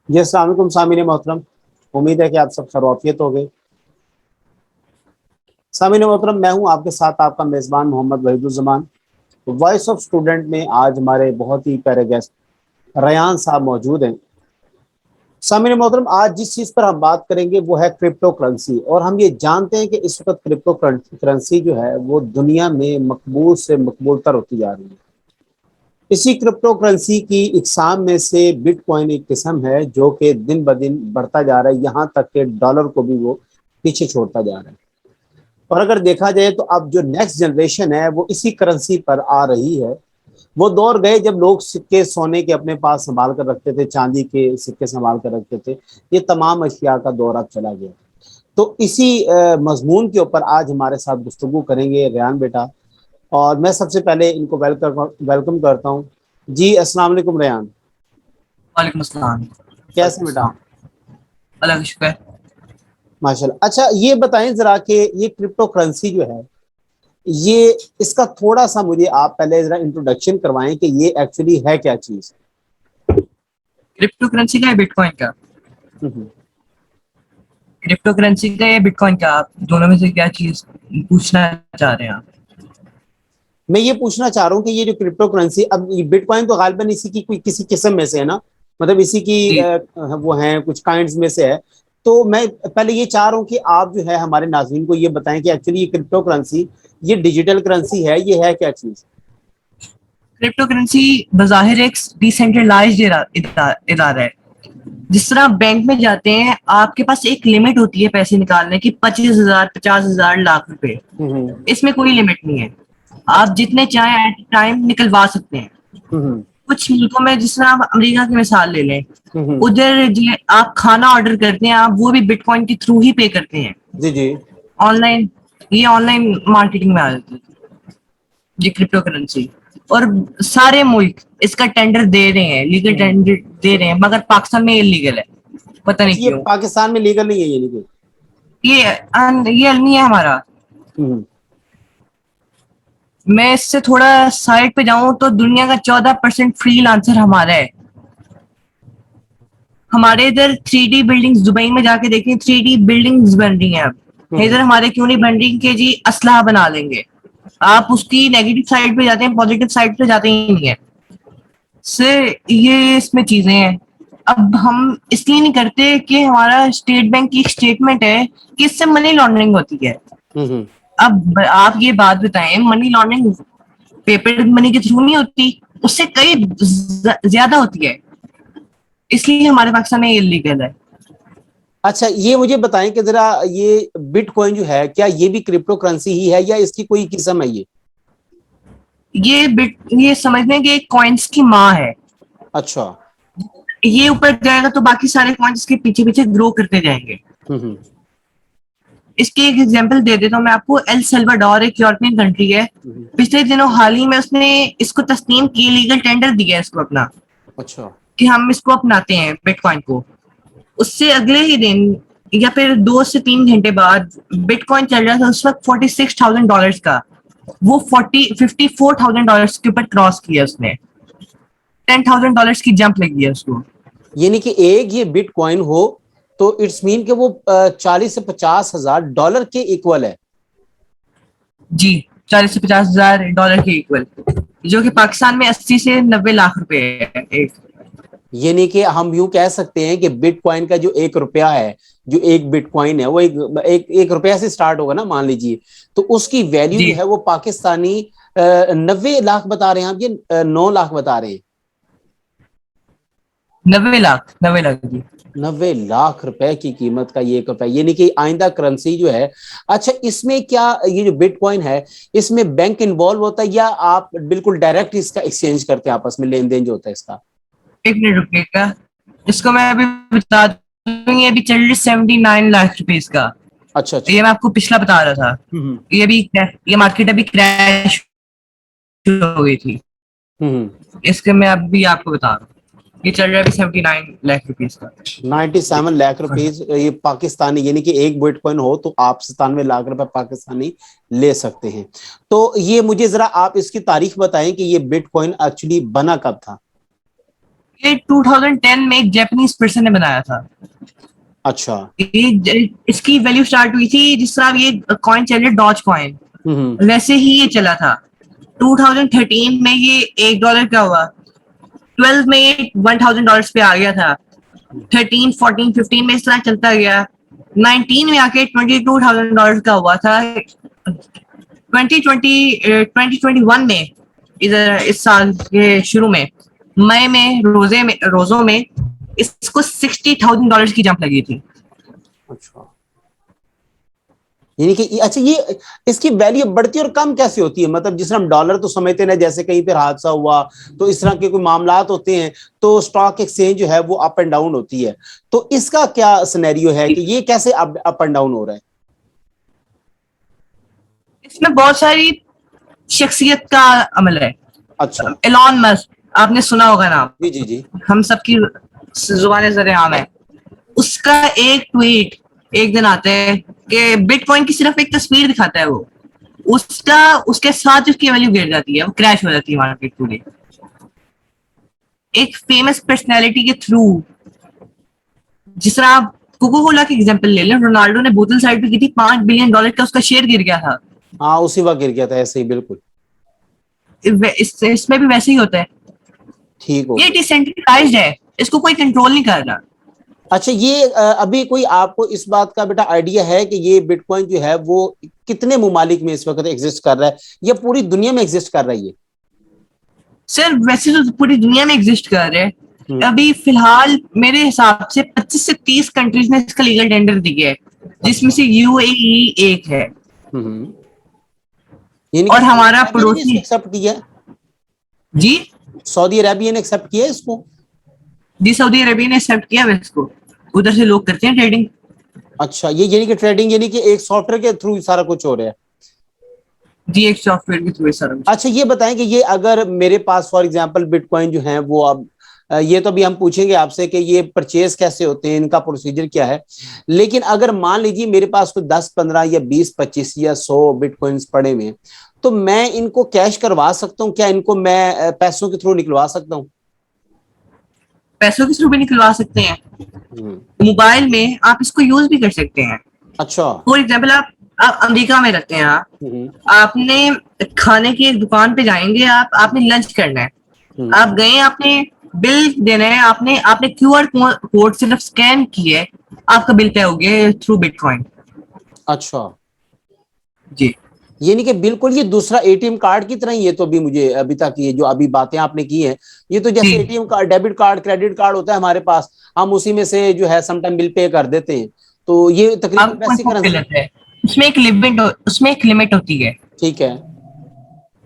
जी अस्सलाम वालेकुम सामीन मोहतरम। उम्मीद है कि आप सब खैरियत हो गए। सामीन मोहतरम, मैं हूं आपके साथ आपका मेज़बान मोहम्मद वहीदुज़्ज़मान। वॉइस ऑफ स्टूडेंट में आज हमारे बहुत ही प्यारे गेस्ट रयान साहब मौजूद हैं। सामीन मोहतरम, आज जिस चीज़ पर हम बात करेंगे वो है क्रिप्टो करेंसी, और हम ये जानते हैं कि इस वक्त क्रिप्टो करेंसी जो है वो दुनिया में मकबूल से मकबूल तर होती जा रही है। इसी क्रिप्टो करेंसी की इकसाम में से बिटकॉइन एक किस्म है जो कि दिन ब दिन बढ़ता जा रहा है, यहाँ तक कि डॉलर को भी वो पीछे छोड़ता जा रहा है। और अगर देखा जाए तो अब जो नेक्स्ट जनरेशन है वो इसी करेंसी पर आ रही है। वो दौर गए जब लोग सिक्के सोने के अपने पास संभाल कर रखते थे, चांदी के सिक्के संभाल कर रखते थे। ये तमाम अशिया का दौर अब चला गया। तो इसी मजमून के ऊपर आज हमारे साथ गुफ्तगू करेंगे रेहान बेटा। और मैं सबसे पहले इनको वेलकम करता हूँ। जी अस्सलाम वालेकुम रेहान। वालेकुम अस्सलाम। कैसे बेटा? अल्लाह का शुक्र। माशाल्लाह। अच्छा, ये बताएं जरा कि ये क्रिप्टो करेंसी जो है, ये इसका थोड़ा सा मुझे आप पहले जरा इंट्रोडक्शन करवाएं कि ये एक्चुअली है क्या चीज। क्रिप्टो करेंसी का है बिटकॉइन का? हम्म। क्रिप्टो करेंसी का या बिटकॉइन का, आप दोनों में से क्या चीज पूछना चाह रहे हैं आप? मैं ये पूछना चाह रहा हूँ कि ये जो क्रिप्टो करेंसी, अब बिटकॉइन तो गालिबन इसी की कोई किसी किस्म में से है ना, मतलब इसी की जी। वो है, कुछ काइंड्स में से है। तो मैं पहले ये चाह रहा हूँ कि आप जो है हमारे नाज़रीन को ये बताएं कि एक्चुअली ये क्रिप्टो करेंसी, ये डिजिटल करेंसी है, ये है क्या चीज। क्रिप्टो करेंसी बज़ाहिर एक डिसेंट्रलाइज्ड इदारा है। जिस तरह आप बैंक में जाते हैं, आपके पास एक लिमिट होती है पैसे निकालने की, 25,000, 50,000, लाख रुपए। हम्म। इसमें कोई लिमिट नहीं है। आप जितने चाहें एट टाइम निकलवा सकते हैं। हम्म। कुछ मुल्कों में, जिस तरह आप अमेरिका की मिसाल ले लें, हम्म। उधर आप खाना ऑर्डर करते हैं, आप वो भी बिटकॉइन के थ्रू ही पे करते हैं। जी जी। ऑनलाइन, ये ऑनलाइन मार्केटिंग में आ जाती है ये क्रिप्टो करेंसी। और सारे मुल्क इसका टेंडर दे रहे हैं, लीगल हम्म। टेंडर दे रहे हैं, मगर पाकिस्तान में इलीगल है। पता नहीं अच्छा, ये क्यों। पाकिस्तान में लीगल नहीं है ये लीगल। ये नहीं है हमारा। हम्म। मैं इससे थोड़ा साइड पे जाऊं तो दुनिया का 14% फ्रीलांसर हमारा है। हमारे इधर 3D बिल्डिंग्स, दुबई में जाके देखें, 3D बिल्डिंग्स बन रही हैं अब। हम्म। इधर हमारे क्यों नहीं बन रही कि जी असलाह बना लेंगे। आप उसकी नेगेटिव साइड पे जाते हैं, पॉजिटिव साइड पे जाते ही नहीं है। से ये इसमें चीजें हैं। अब हम इसलिए नहीं करते कि हमारा स्टेट बैंक की एक स्टेटमेंट है कि इससे मनी लॉन्ड्रिंग होती है। हम्म। अब आप ये बात बताएं, मनी लॉन्ड्रिंग पेपर मनी के थ्रू नहीं होती, उससे कई ज्यादा होती है। इसलिए हमारे पाकिस्तान में ये इलीगल है। अच्छा, ये मुझे बताएं कि जरा ये बिटकॉइन जो है, क्या ये भी क्रिप्टो करेंसी ही है या इसकी कोई किस्म है ये? ये समझने के कॉइन्स की माँ है। अच्छा। ये ऊपर जाएगा तो बाकी सारे कॉइन्स के पीछे पीछे ग्रो करते जाएंगे। हम्म। इसकी एक एग्जांपल दे देता हूँ मैं आपको। एल सल्वाडोर एक यूरोपियन कंट्री है। हम्म। पिछले दिनों हाल ही में उसने इसको तस्लीम की, लीगल टेंडर दिया है इसको अपना, अच्छा। कि हम इसको अपनाते हैं बिटकॉइन को। उससे अगले ही दिन या फिर 2 से 3 घंटे बाद बिटकॉइन चल रहा था उस वक्त $46,000 का। वो $54,000 के ऊपर क्रॉस किया उसने। $10,000 की जंप लगी है उसको। यानी कि एक ये बिटकॉइन हो तो इट्स मीन कि वो 40 से 50 हजार डॉलर के इक्वल है। जी, $40,000 से 50,000 के इक्वल, जो कि पाकिस्तान में 80 से 90 लाख रुपए है एक। यानी कि हम यूं कह सकते हैं कि बिटकॉइन का जो 1 रुपया है, जो एक बिटकॉइन है वो एक रुपया से स्टार्ट होगा ना, मान लीजिए। तो उसकी वैल्यू जी, जो है वो पाकिस्तानी 90 लाख बता रहे हैं आप, ये 9 लाख बता रहे हैं? 90 लाख, 90 लाख जी। 90 लाख रुपए की कीमत का ये 1 रुपया, यानी कि आइंदा करेंसी जो है। अच्छा, इसमें क्या ये जो बिटकॉइन है, इसमें बैंक इन्वॉल्व होता है या आप बिल्कुल डायरेक्ट इसका एक्सचेंज करते हैं, आपस में लेन देन जो होता है इसका? 1 मिनट रुपए का, इसको मैं अभी बता दूं। ये अभी चल रही 79 लाख रुपए इसका। अच्छा अच्छा। ये मैं आपको पिछला बता रहा था। हम्म। ये मार्केट अभी क्रैश हो गई थी। हम्म। इसके मैं अभी आपको बता रहा हूँ। ये चल रहा है अभी 79 लाख रुपीज का। 97 लाख रुपीज ये पाकिस्तानी, यानी कि एक बिटकॉइन हो तो आप 97 लाख रुपए पाकिस्तानी ले सकते हैं। तो ये मुझे जरा आप इसकी तारीख बताएं कि ये बिटकॉइन एक्चुअली बना कब था। ये 2010 में एक जापानीज पर्सन ने बनाया था। अच्छा। इसकी वैल्यू स्टार्ट हुई थी जिस तरह ये कॉइन चल रहा है डॉज कॉइन, वैसे ही ये चला था। 2013 में ये $1 का हुआ, 12 में ये $1000 पे आ गया था, 13, 14, 15 में इस तरह चलता गया, 19 में आके $22,000 का हुआ था। 2021 में इधर इस साल के शुरू में मई में रोजों में इसको $60,000 की जंप लगी थी। अच्छा, यानी कि अच्छा, ये इसकी वैल्यू बढ़ती और कम कैसे होती है? मतलब जिस तरह हम डॉलर तो समझते हैं, जैसे कहीं पर हादसा हुआ तो इस तरह के कोई मामलात होते हैं तो स्टॉक एक्सचेंज जो है वो अप एंड डाउन होती है, तो इसका क्या सिनेरियो है कि ये कैसे अप एंड डाउन हो रहा है? इसमें बहुत सारी शख्सियत का अमल है। अच्छा। एलॉन मस्क, आपने सुना होगा नाम, जी जी जी। हम सबकी जुबान ज़र आम है। उसका एक ट्वीट एक दिन आता है कि बिटकॉइन की सिर्फ एक तस्वीर दिखाता है वो, उसके साथ उसकी वैल्यू गिर जाती है, वो क्रैश हो जाती है मार्केट पूरी। एक फेमस पर्सनैलिटी के थ्रू, जिस तरह आप कोको कोला की एग्जांपल ले लें, रोनाल्डो ने बोतल साइड पे की थी, $5 बिलियन का उसका शेयर गिर गया था। हाँ, उसी वक्त गिर गया था, ऐसे ही बिल्कुल। इसमें भी वैसे ही होता है। ठीक हो ये डिसेंट्रलाइज्ड है, इसको कोई कंट्रोल नहीं कर रहा। अच्छा, ये अभी कोई आपको इस बात का बेटा आइडिया है कि ये बिटकॉइन जो है वो कितने मुमालिक में इस वक्त एग्जिस्ट कर रहा है या पूरी दुनिया में एग्जिस्ट कर रही है? सर वैसे तो पूरी दुनिया में एग्जिस्ट कर रहे हैं। अभी फिलहाल मेरे हिसाब से 25 से 30 कंट्रीज ने इसका लीगल टेंडर दिया है, जिसमें से यूएई एक है। और हमारा पड़ोसी एक्सेप्ट किया जी, सऊदी अरेबिया ने एक्सेप्ट किया इसको। जी, सऊदी अरेबिया ने एक्सेप्ट किया इसको, उधर से लोग करते हैं ट्रेडिंग। अच्छा, ये यानी कि ट्रेडिंग यानी कि एक सॉफ्टवेयर के थ्रू सारा कुछ हो रहा है? जी, एक सॉफ्टवेयर के थ्रू सारा। अच्छा, ये बताएं कि ये अगर मेरे पास फॉर एग्जांपल बिटकॉइन जो है वो अब ये तो अभी हम पूछेंगे आपसे कि ये परचेज कैसे होते हैं, इनका प्रोसीजर क्या है, लेकिन अगर मान लीजिए मेरे पास कोई 10, 15 या 20, 25 या 100 बिटकॉइंस पड़े हुए, तो मैं इनको कैश करवा सकता हूँ क्या? इनको मैं पैसों के थ्रू निकलवा सकता हूँ? पैसों के थ्रू भी निकलवा सकते हैं, मोबाइल में आप इसको यूज भी कर सकते हैं। अच्छा। फॉर एग्जाम्पल आप अमेरिका में रहते हैं, आपने खाने की एक दुकान पे जाएंगे, आपने लंच करना है, आप गए, आपने बिल देना है, आपने क्यूआर कोड सिर्फ स्कैन किया है, आपका बिल पे हो गया थ्रू बिटकॉइन। अच्छा जी, यानी कि बिल्कुल ये दूसरा एटीएम कार्ड की तरह ही है। तो अभी मुझे अभी तक ये जो अभी बातें आपने की हैं, ये तो जैसे ATM card, debit card, credit card होता है हमारे पास, हम उसी में से जो है समटाइम बिल पे कर देते हैं, तो ये तकरीबन वैसी करेंसी है। उसमें एक लिमिट होती है। ठीक है।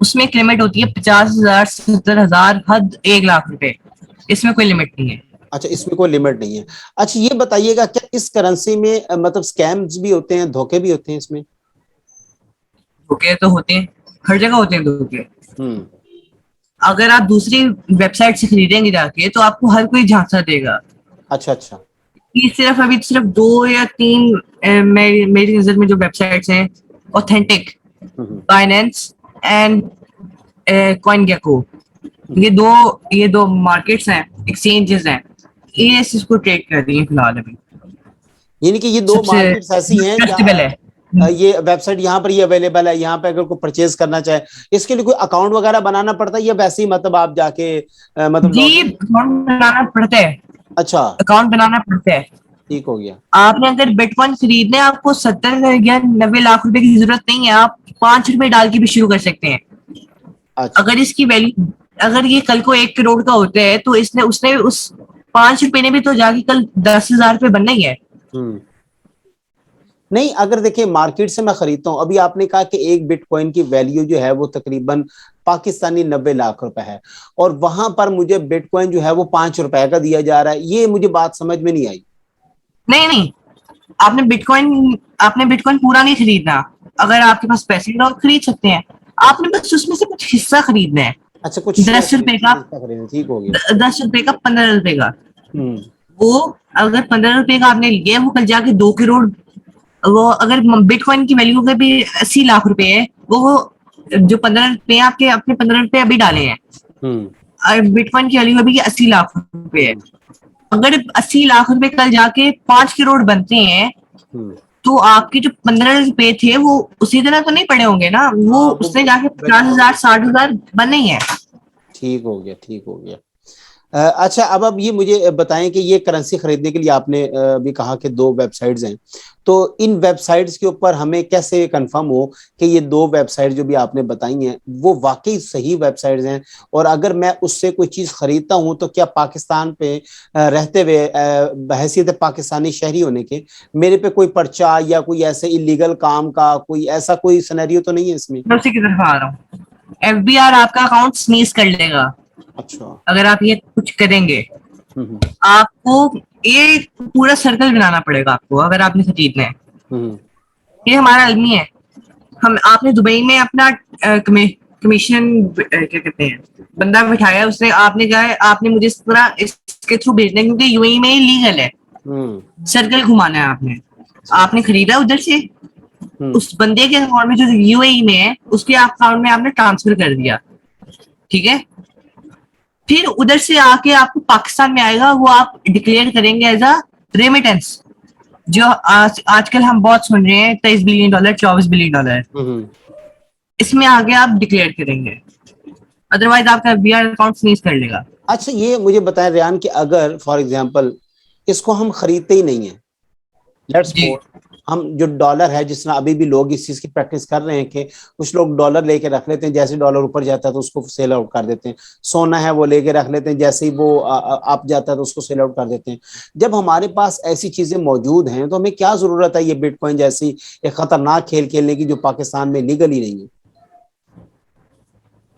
उसमें एक लिमिट होती है 50,000, 70,000, हद 1 लाख रुपए, इसमें कोई लिमिट नहीं है। अच्छा, इसमें कोई लिमिट नहीं है। अच्छा, ये बताइएगा क्या इस करेंसी में मतलब स्कैम्स भी होते हैं, धोखे भी होते हैं इसमें? धोखे तो होते हैं, हर जगह होते हैं धोखे। अगर आप दूसरी वेबसाइट से खरीदेंगे जाके तो आपको हर कोई झांसा देगा। अच्छा अच्छा। ये सिर्फ 2 या 3 मेरी नजर में जो वेबसाइट्स हैं, ऑथेंटिक, बाइनेंस एंड कॉइनगेको, ये दो मार्केट्स हैं, एक्सचेंजेस हैं, ये इसको ट्रेड कर रही है फिलहाल अभी। यानी कि ये दो मार्केट्स ऐसी हैं ये वेबसाइट यहाँ पर ये अवेलेबल है, यहाँ पे अगर कोई परचेज करना चाहे इसके लिए कोई अकाउंट वगैरह बनाना पड़ता है या वैसे ही मतलब आप जाके मतलब? जी, अकाउंट बनाना पड़ता है। अच्छा, अकाउंट बनाना पड़ता है। ठीक हो गया। आपने अगर बिटकॉइन खरीदने, आपको 70 या 90 लाख रुपए की जरूरत नहीं है, आप ₹5 डाल के भी शुरू कर सकते हैं। अच्छा। अगर इसकी वैल्यू, अगर ये कल को 1 करोड़ का होता है तो उसने उस ₹5 ने भी तो जाके कल 10,000 रुपए बनना ही है। नहीं, अगर देखिए मार्केट से मैं खरीदता हूँ, अभी आपने कहा कि एक बिटकॉइन की वैल्यू जो है वो तकरीबन पाकिस्तानी 90 लाख रुपए है, और वहां पर मुझे बिटकॉइन जो है वो ₹5 का दिया जा रहा है, ये मुझे बात समझ में नहीं आई। नहीं, आपने बिटकॉइन पूरा नहीं खरीदना। अगर आपके पास पैसे तो आप खरीद सकते हैं, आपने बस उसमें से कुछ हिस्सा खरीदना है। अच्छा, कुछ ₹10 का, ठीक हो गया। ₹10 का, ₹15 का। वो अगर ₹15 का आपने लिया, वो कल जाके 2 करोड़, वो अगर बिटकॉइन की वैल्यू अगर भी 80 लाख रुपए है, वो जो ₹15 आपके अपने ₹15 अभी डाले हैं, बिटकॉइन की वैल्यू अभी 80 लाख रुपए है। अगर 80 लाख रुपए कल जाके 5 करोड़ बनते हैं तो आपके जो 15 रुपए थे वो उसी तरह तो नहीं पड़े होंगे ना, वो हाँ, उसने जाके 50,000 60,000 बने ही है। ठीक हो गया, ठीक हो गया। अच्छा, अब ये मुझे बताएं कि ये करेंसी खरीदने के लिए आपने भी कहा कि दो वेबसाइट्स हैं, तो इन वेबसाइट्स के ऊपर हमें कैसे कंफर्म हो कि ये दो वेबसाइट जो भी आपने बताई हैं वो वाकई सही वेबसाइट्स हैं? और अगर मैं उससे कोई चीज खरीदता हूं तो क्या पाकिस्तान पे रहते हुए बहैसियत पाकिस्तानी शहरी होने के मेरे पे कोई पर्चा या कोई ऐसे इलीगल काम का कोई ऐसा कोई सिनेरियो तो नहीं है इसमें? मैं उसी की तरफ आ रहा हूँ। एफबीआर आपका अकाउंट स्नीज कर लेगा अच्छा। अगर आप ये कुछ करेंगे। हम्म। आपको ये पूरा सर्कल बनाना पड़ेगा आपको अगर आपने खरीदना है। हम्म। ये हमारा आदमी है। हम आपने दुबई में अपना कमीशन क्या कहते हैं बंदा बिठाया, उसने आपने कहा है आपने मुझे इस तरह इसके थ्रू भेजना है क्योंकि यूएई में लीगल है। सर्कल घुमाना है आपने। आपने खरीदा उधर से, उस बंदे के अकाउंट में जो यूएई में है उसके अकाउंट में आपने ट्रांसफर कर दिया, ठीक है। फिर उधर से आके आपको पाकिस्तान में आएगा, वो आप डिक्लेयर करेंगे एज अ रेमिटेंस, जो आजकल हम बहुत सुन रहे हैं $23 बिलियन $24 बिलियन। इसमें आगे आप डिक्लेयर करेंगे, अदरवाइज आपका एफबीआर अकाउंट स्नीज कर लेगा। अच्छा, ये मुझे बताएं रेयान कि अगर फॉर एग्जांपल इसको हम खरीदते ही नहीं है, लेट्स जी सपोज हम जो डॉलर है, जिस तरह अभी भी लोग इस चीज की प्रैक्टिस कर रहे हैं कि कुछ लोग डॉलर लेके रख लेते हैं, जैसे डॉलर ऊपर जाता है तो उसको सेल आउट कर देते हैं। सोना है वो लेके रख लेते हैं, जैसे ही वो अप जाता है तो उसको सेल आउट कर देते हैं। जब हमारे पास ऐसी चीजें मौजूद हैं तो हमें क्या जरूरत है ये बिटकॉइन जैसी एक खतरनाक खेल खेलने की जो पाकिस्तान में लीगल ही नहीं है?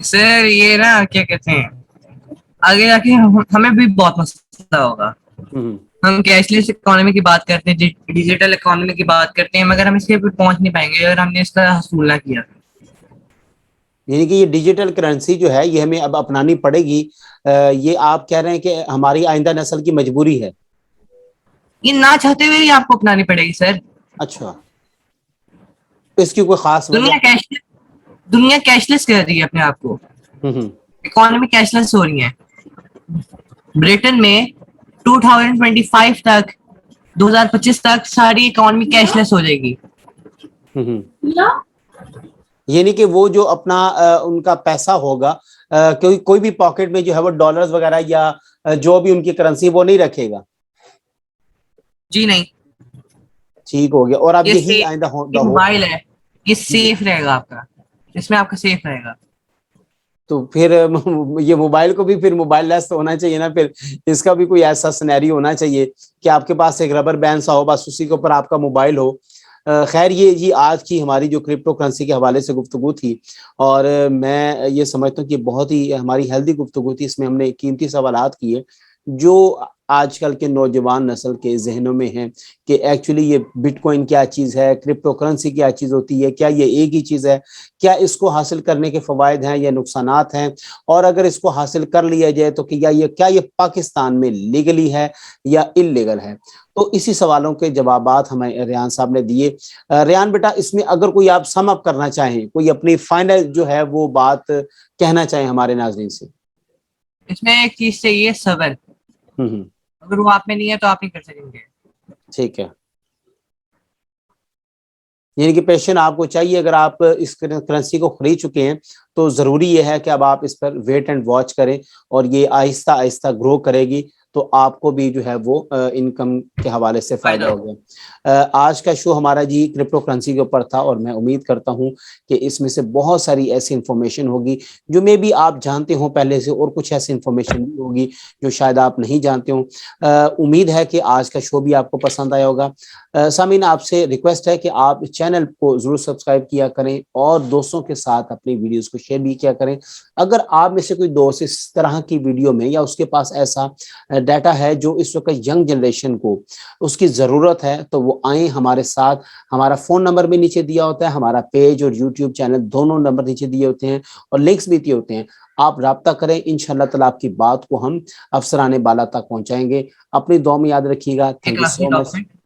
सर ये ना क्या कहते हैं, आगे जाके हमें भी बहुत मसला होगा। हम कैशलेस इकोनॉमी की बात करते हैं, डिजिटल इकोनॉमी की बात करते हैं, मगर हम इसके ऊपर पहुंच नहीं पाएंगे अगर हमने इसका हसूल ना किया। यानी कि ये डिजिटल करेंसी जो है ये हमें अब अपनानी पड़ेगी। ये आप कह रहे हैं कि हमारी आइंदा नस्ल की मजबूरी है? ये ना चाहते हुए ही आपको अपनानी पड़ेगी सर। अच्छा, तो इसकी कोई खास वजह? दुनिया कैशलेस कर रही है अपने आप को, हम्म। इकोनॉमी कैशलेस हो रही है। ब्रिटेन में 2025 तक 2025 तक सारी इकोनॉमी कैशलेस हो जाएगी। यानी कि वो जो अपना उनका पैसा होगा, कोई भी पॉकेट में जो है वो डॉलर्स वगैरह या जो भी उनकी करेंसी वो नहीं रखेगा? जी नहीं, ठीक हो गया। और अब ये यही सेफ, आइंदा ये हो। मोबाइल है, ये सेफ रहेगा आपका, इसमें आपका सेफ रहेगा। तो फिर ये मोबाइल को भी फिर मोबाइल लेस तो होना चाहिए ना, फिर इसका भी कोई ऐसा सिनेरियो होना चाहिए कि आपके पास एक रबर बैंड सा हो, बस उसी के ऊपर आपका मोबाइल हो। खैर, ये आज की हमारी जो क्रिप्टो करेंसी के हवाले से गुफ्तगू थी, और मैं ये समझता हूँ कि बहुत ही हमारी हेल्दी गुफ्तगू थी। इसमें हमने कीमती सवालात किए जो आजकल के नौजवान नस्ल के जहनों में है कि एक्चुअली ये बिटकॉइन क्या चीज़ है, क्रिप्टो करेंसी क्या चीज़ होती है, क्या ये एक ही चीज़ है, क्या इसको हासिल करने के फ़वाइद हैं या नुकसानात हैं, और अगर इसको हासिल कर लिया जाए तो क्या ये पाकिस्तान में लीगली है या इलीगल है। तो इसी सवालों के जवाबात हमें रेयान साहब ने दिए। रेयान बेटा, इसमें अगर कोई आप सम अप करना चाहें, कोई अपनी फाइनल जो है वो बात कहना चाहें हमारे नाज़रीन से। इसमें एक चीज चाहिए, सब्र। अगर वो आप में नहीं है तो आप नहीं कर सकेंगे। ठीक है, यानी कि पेशेंस आपको चाहिए। अगर आप इस करेंसी को खरीद चुके हैं तो जरूरी ये है कि अब आप इस पर वेट एंड वॉच करें, और ये आहिस्ता आहिस्ता ग्रो करेगी तो आपको भी जो है वो इनकम के हवाले से फायदा होगा। आज का शो हमारा जी क्रिप्टो करेंसी के ऊपर था, और मैं उम्मीद करता हूं कि इसमें से बहुत सारी ऐसी इंफॉर्मेशन होगी जो मे भी आप जानते हो पहले से, और कुछ ऐसी इंफॉर्मेशन भी होगी जो शायद आप नहीं जानते हो। उम्मीद है कि आज का शो भी आपको पसंद आया होगा। सामीन, आपसे रिक्वेस्ट है कि आप चैनल को जरूर सब्सक्राइब किया करें और दोस्तों के साथ अपनी वीडियोस को शेयर भी किया करें। अगर आप में से कोई दोस्त इस तरह की वीडियो में या उसके पास ऐसा डाटा है जो इस वक्त यंग जनरेशन को उसकी ज़रूरत है, तो वो आए हमारे साथ। हमारा फ़ोन नंबर भी नीचे दिया होता है, हमारा पेज और यूट्यूब चैनल दोनों नंबर नीचे दिए होते हैं, और लिंक्स भी दिए होते हैं। आप राब्ता करें, इंशाअल्लाह ताला आपकी बात को हम अफसराने बाला तक पहुंचाएंगे। अपनी दुआ में याद रखिएगा। Thank you so much.